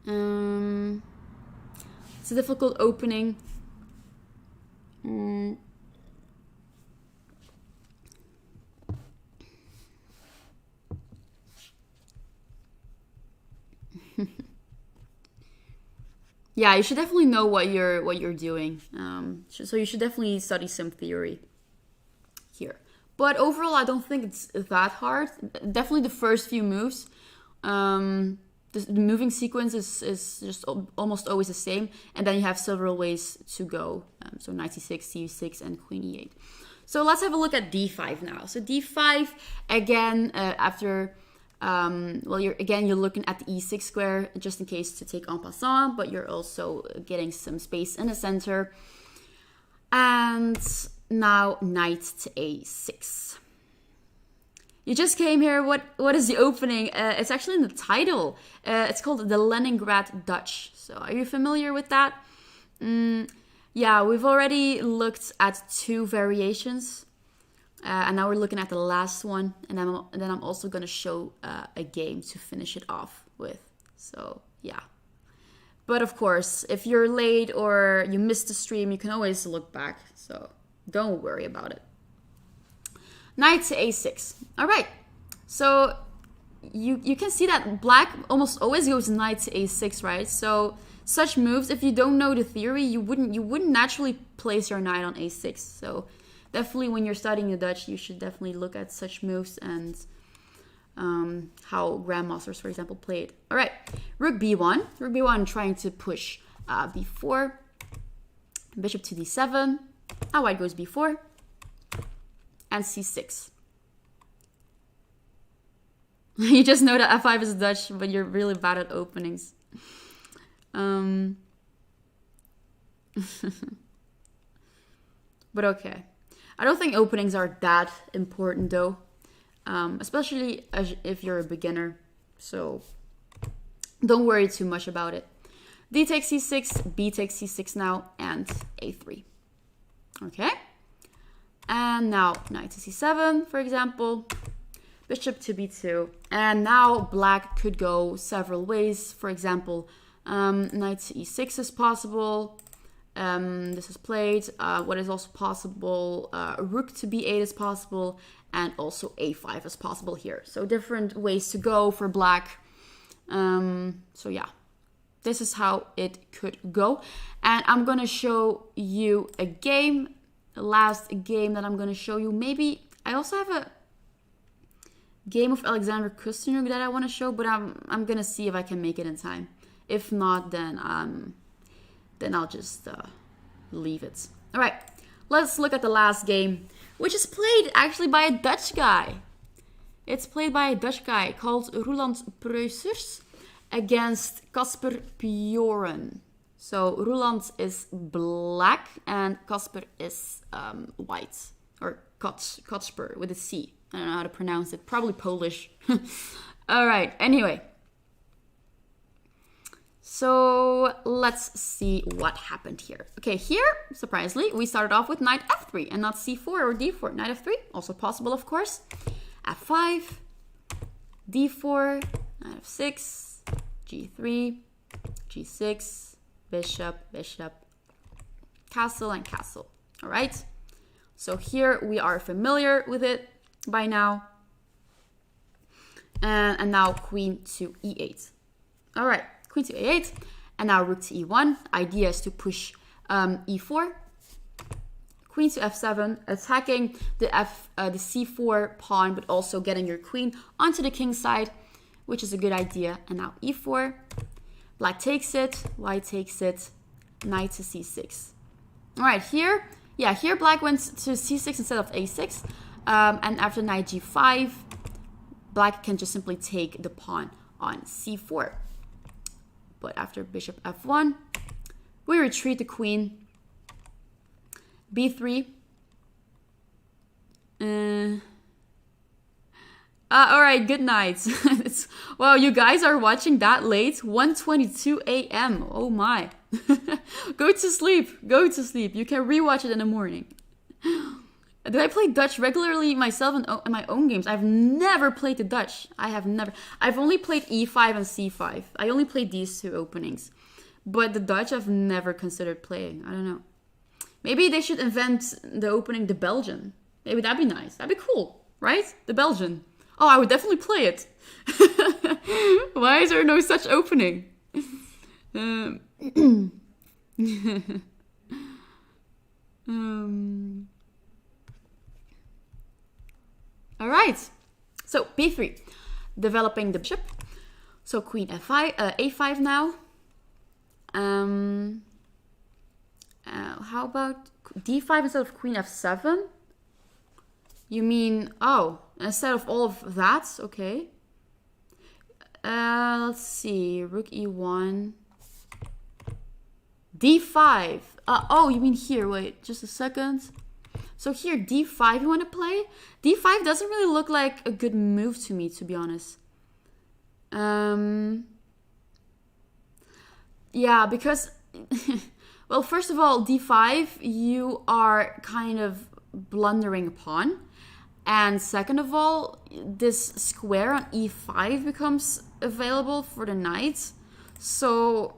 It's a difficult opening. Yeah, you should definitely know what you're doing. So you should definitely study some theory here. But overall, I don't think it's that hard. Definitely the first few moves. The moving sequence is just almost always the same. And then you have several ways to go. So knight c6, c6, and queen e8. So let's have a look at d5 now. So d5, again, after... well, you're looking at the e6 square just in case to take en passant, but you're also getting some space in the center. And now knight to a6. You just came here. What is the opening? It's actually in the title. It's called the Leningrad Dutch. So are you familiar with that? Yeah, we've already looked at two variations. And now we're looking at the last one. And then I'm also going to show a game to finish it off with. So, yeah. But of course, if you're late or you missed the stream, you can always look back. So don't worry about it. Knight to a6. All right. So you can see that black almost always goes knight to a6, right? So such moves, if you don't know the theory, you wouldn't naturally place your knight on a6. So definitely when you're studying the Dutch, you should definitely look at such moves and how grandmasters, for example, play it. All right, rook b1. Rook b1 trying to push b4. Bishop to d7. Now white goes b4. And c6. You just know that f5 is Dutch, but you're really bad at openings. But okay. I don't think openings are that important though, especially if you're a beginner. So don't worry too much about it. D takes c6, b takes c6 now, and a3. Okay. And now knight to c7, for example. Bishop to b2. And now black could go several ways. For example, knight to e6 is possible. This is played. What is also possible? Rook to b8 is possible, and also a5 is possible here. So different ways to go for black. So yeah, this is how it could go. And I'm gonna show you a game last game that I'm going to show you. Maybe I also have a game of Alexander Kustenuk that I want to show, but I'm going to see if I can make it in time. If not, then I'll just leave it. All right, let's look at the last game, which is played actually by a Dutch guy. It's played by a Dutch guy called Roeland Preusers against Casper Pioren. So Roeland is black and Casper is white. Or Kacper with a C. I don't know how to pronounce it. Probably Polish. All right, anyway. So let's see what happened here. Okay, here, surprisingly, we started off with knight f3 and not c4 or d4. Knight f3, also possible, of course. f5, d4, knight f6, g3, g6, bishop, bishop, castle, and castle. All right. So here we are familiar with it by now. And now queen to e8. All right, queen to a8. And now rook to e1. Idea is to push e4. Queen to f7, attacking the c4 pawn, but also getting your queen onto the king's side, which is a good idea. And now e4. Black takes it, white takes it, knight to c6. All right, here, here black went to c6 instead of a6. And after knight g5, black can just simply take the pawn on c4. But after bishop f1, we retreat the queen. b3. All right, good night. Wow, you guys are watching that late? 1:22 a.m. Oh my. Go to sleep. Go to sleep. You can rewatch it in the morning. Do I play Dutch regularly myself in my own games? I've never played the Dutch. I've only played e5 and c5. I only played these two openings. But the Dutch I've never considered playing. I don't know. Maybe they should invent the opening the Belgian. Maybe that'd be nice. That'd be cool, right? The Belgian. Oh, I would definitely play it. Why is there no such opening? All right. So b3, developing the bishop. So queen f5, a5 now. How about d5 instead of queen f7? You mean, instead of all of that? Okay. Let's see. Rook e1. d5. You mean here. Wait, just a second. So here, d5 you want to play? d5 doesn't really look like a good move to me, to be honest. Yeah, because... well, first of all, d5, you are kind of blundering a pawn. And second of all, this square on e5 becomes available for the knight. So,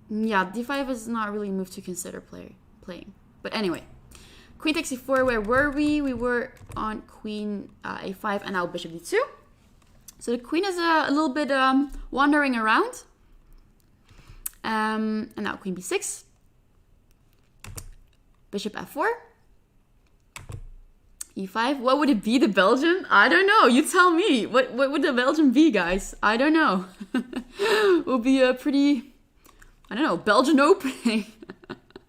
yeah, d5 is not really a move to consider playing. But anyway, queen takes e4, where were we? We were on queen a5 and now bishop d2. So the queen is a little bit wandering around. And now queen b6. Bishop f4. e5. What would it be, the Belgian? I don't know. You tell me. What would the Belgian be, guys? I don't know. Will be a pretty, I don't know, Belgian opening.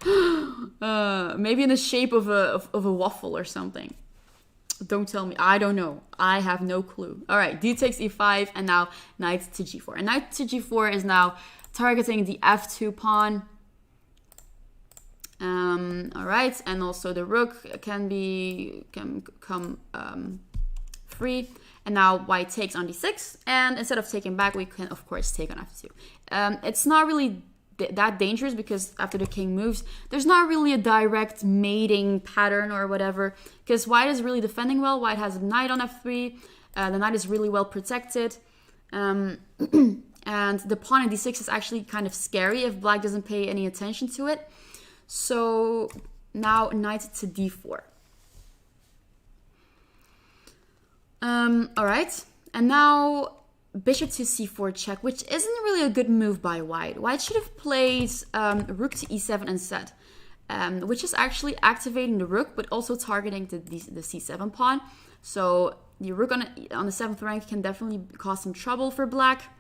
Maybe in the shape of a waffle or something. Don't tell me. I don't know. I have no clue. All right. D takes e5 and now knight to g4. And knight to g4 is now targeting the f2 pawn. All right, and also the rook can come free. And now white takes on d6, and instead of taking back, we can of course take on f2. It's not really that dangerous because after the king moves, there's not really a direct mating pattern or whatever. Because white is really defending well. White has a knight on f3. The knight is really well protected. And the pawn in d6 is actually kind of scary if black doesn't pay any attention to it. So now knight to d4. All right, and now bishop to c4 check, which isn't really a good move by white. White should have played rook to e7 instead. which is actually activating the rook, but also targeting the c7 pawn. So the rook on the 7th rank can definitely cause some trouble for black.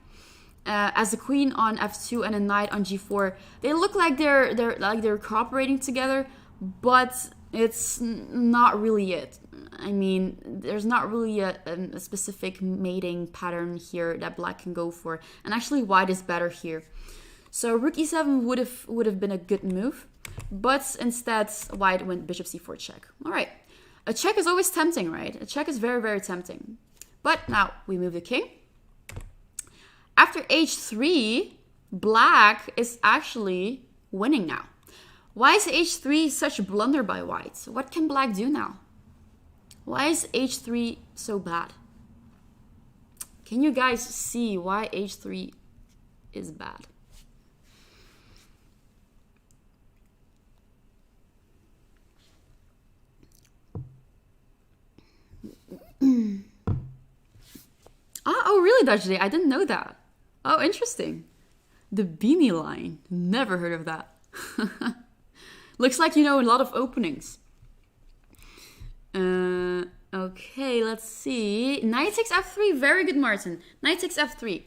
As the queen on f2 and a knight on g4, they look like they're cooperating together, but it's not really it. I mean, there's not really a specific mating pattern here that black can go for, and actually white is better here. So rook e7 would have been a good move, but instead white went bishop c4 check. All right, a check is always tempting, right? A check is very, very tempting. But now we move the king. After h3, black is actually winning now. Why is h3 such a blunder by white? What can black do now? Why is h3 so bad? Can you guys see why h3 is bad? Oh, really, Dutch Day? I didn't know that. Oh, interesting. The beanie line. Never heard of that. Looks like you know a lot of openings. Okay, let's see. Knight takes f3. Very good, Martin. Knight takes f3.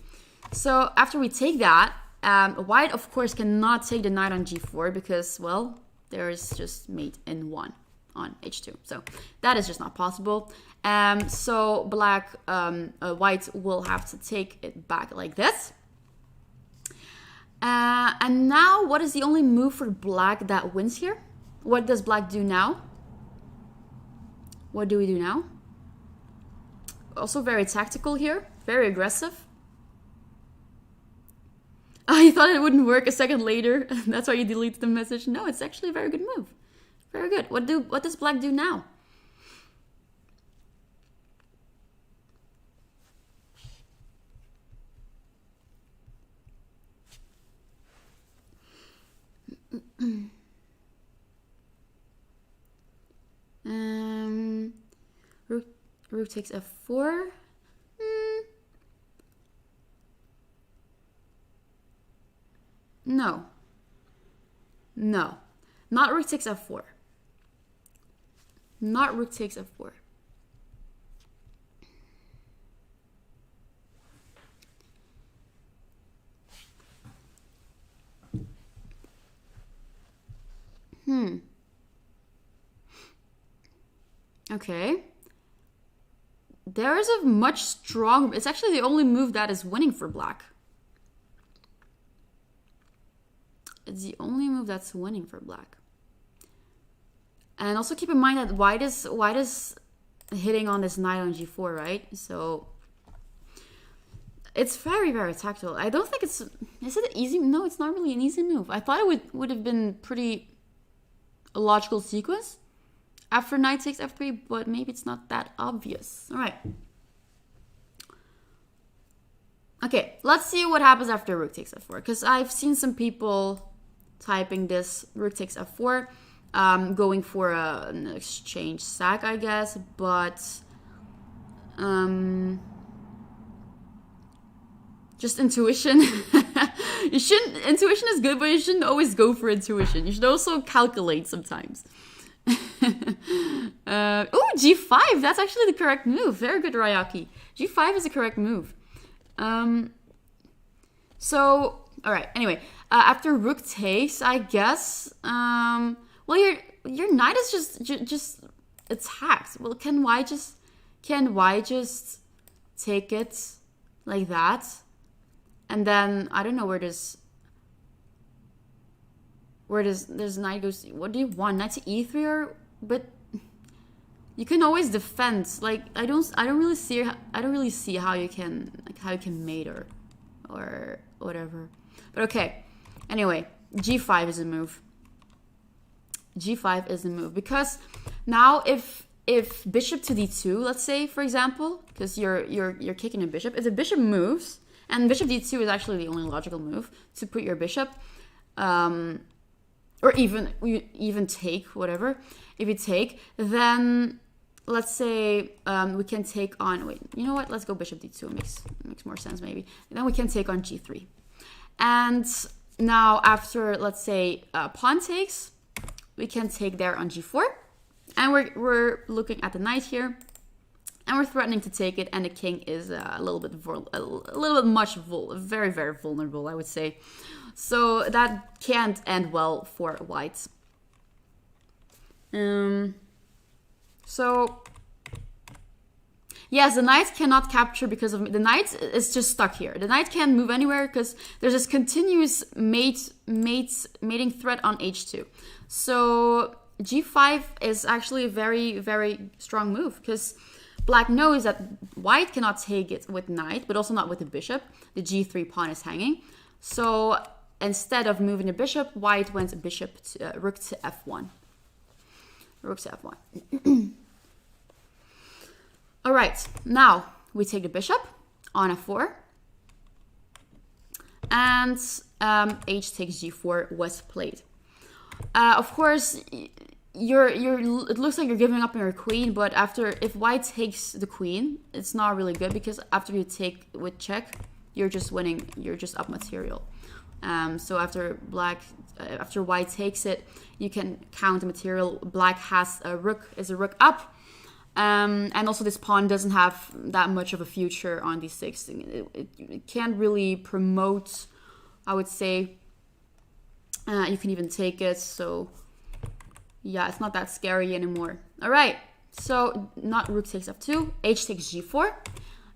So after we take that, white, of course, cannot take the knight on g4 because, well, there is just mate in 1 on h2. So that is just not possible. So white will have to take it back like this. And now, what is the only move for black that wins here? What does black do now? What do we do now? Also very tactical here, very aggressive. I thought it wouldn't work a second later. That's why you deleted the message. No, it's actually a very good move. Very good. What does black do now? Rook takes f4. No. Not rook takes f4. Not rook takes f4. Okay. There is a much stronger... It's actually the only move that is winning for black. It's the only move that's winning for black. And also keep in mind that white is hitting on this knight on g4, right? So it's very, very tactical. I don't think it's... Is it easy? No, it's not really an easy move. I thought it would have been pretty a logical sequence after knight takes f3, but maybe it's not that obvious. All right. Okay, let's see what happens after rook takes f4, because I've seen some people typing this rook takes f4, going for an exchange sack, I guess, but just intuition. Intuition is good, but you shouldn't always go for intuition. You should also calculate sometimes. Oh, g5, that's actually the correct move. Very good, Ryaki. G5 is the correct move. So, all right, anyway, after rook takes, I guess, well, your knight is just attacked. Well, can y just take it like that? And then, I don't know where this knight goes. What do you want? Knight to e3 or... But you can always defend. Like, I don't really see how you can mate or whatever. But okay. Anyway, g5 is a move. G5 is the move, because now if bishop to d2, let's say, for example, because you're kicking a bishop, if the bishop moves, and bishop d2 is actually the only logical move to put your bishop, or even take, whatever. If you take, then let's say we can take on, wait, you know what? Let's go bishop d2. It makes more sense maybe. And then we can take on g3. And now after, let's say, pawn takes, we can take there on g4. And we're looking at the knight here. And we're threatening to take it, and the king is a little bit very, very vulnerable, I would say. So that can't end well for white. So yes, the knight cannot capture because of the knight is just stuck here. The knight can't move anywhere because there's this continuous mating threat on h2. So g5 is actually a very, very strong move because black knows that white cannot take it with knight, but also not with the bishop. The g3 pawn is hanging. So instead of moving the bishop, white went rook to f1. Rook to f1. All right, now we take the bishop on f4. And h takes g4 was played. Of course, it looks like you're giving up on your queen, but if white takes the queen, it's not really good because after you take with check, you're just winning, you're just up material. So after white takes it, you can count the material. Black has a rook up, and also this pawn doesn't have that much of a future on d6. It can't really promote, I would say. You can even take it, so yeah, it's not that scary anymore. All right, so not rook takes f2, h takes g4,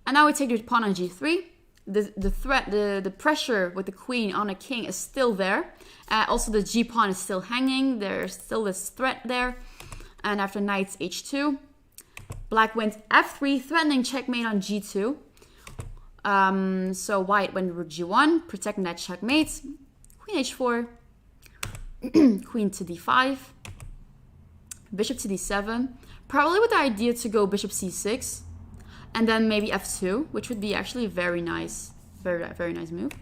and now we take the pawn on g3. The threat, the pressure with the queen on a king is still there. Also, the g pawn is still hanging. There's still this threat there. And after knight's h2, black went f3, threatening checkmate on g2. So white went rook g1, protecting that checkmate. Queen h4, queen to d5, bishop to d7. Probably with the idea to go bishop c6. And then maybe f2, which would be actually very nice, very, very nice move.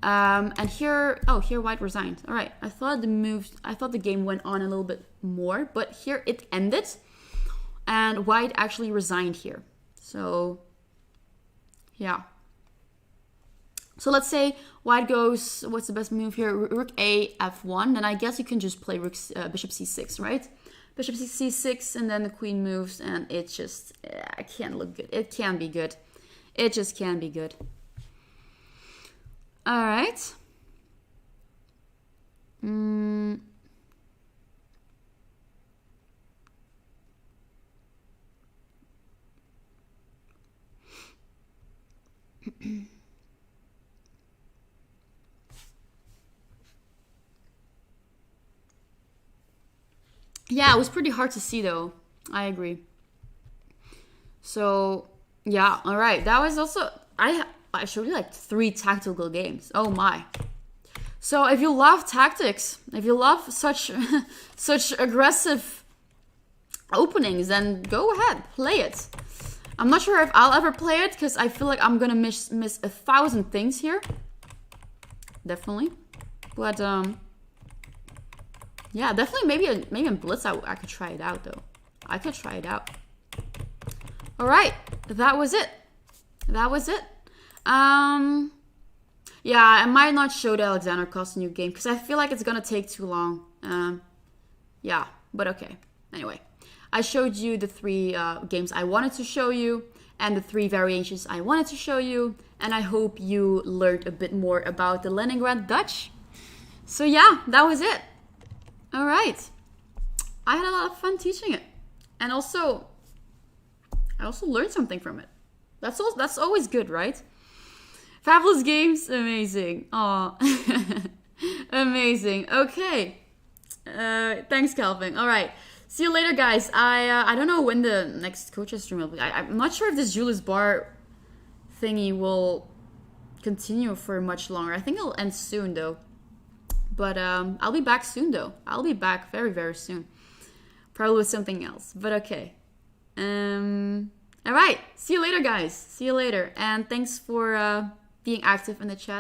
And here white resigned. All right, I thought the game went on a little bit more, but here it ended, and white actually resigned here. So, yeah. So let's say white goes. What's the best move here? Rook a f1. Then I guess you can just play bishop c6, right? Bishop c6, and then the queen moves, and it just it can't look good. It can be good. It just can be good. All right. Yeah, it was pretty hard to see though. I agree. So, yeah, all right. That was also, I showed you like 3 tactical games. Oh my. So if you love tactics, if you love such aggressive openings, then go ahead, play it. I'm not sure if I'll ever play it because I feel like I'm gonna miss 1,000 things here. Definitely. But yeah, definitely maybe in Blitz I could try it out though. I could try it out. All right, that was it. That was it. Yeah, I might not show the Alexander Kostelniuk game because I feel like it's gonna take too long. Yeah, but okay. Anyway, I showed you the 3 games I wanted to show you and the 3 variations I wanted to show you, and I hope you learned a bit more about the Leningrad Dutch. So yeah, that was it. All right, I had a lot of fun teaching it, and also I also learned something from it. That's always good, right? Fabulous games, amazing. Aw, amazing. Okay, thanks, Calvin. All right, see you later, guys. I don't know when the next coaches stream will be. I'm not sure if this Julius Bar thingy will continue for much longer. I think it'll end soon though. But I'll be back soon though. I'll be back very, very soon. Probably with something else. But okay. All right. See you later, guys. See you later. And thanks for being active in the chat.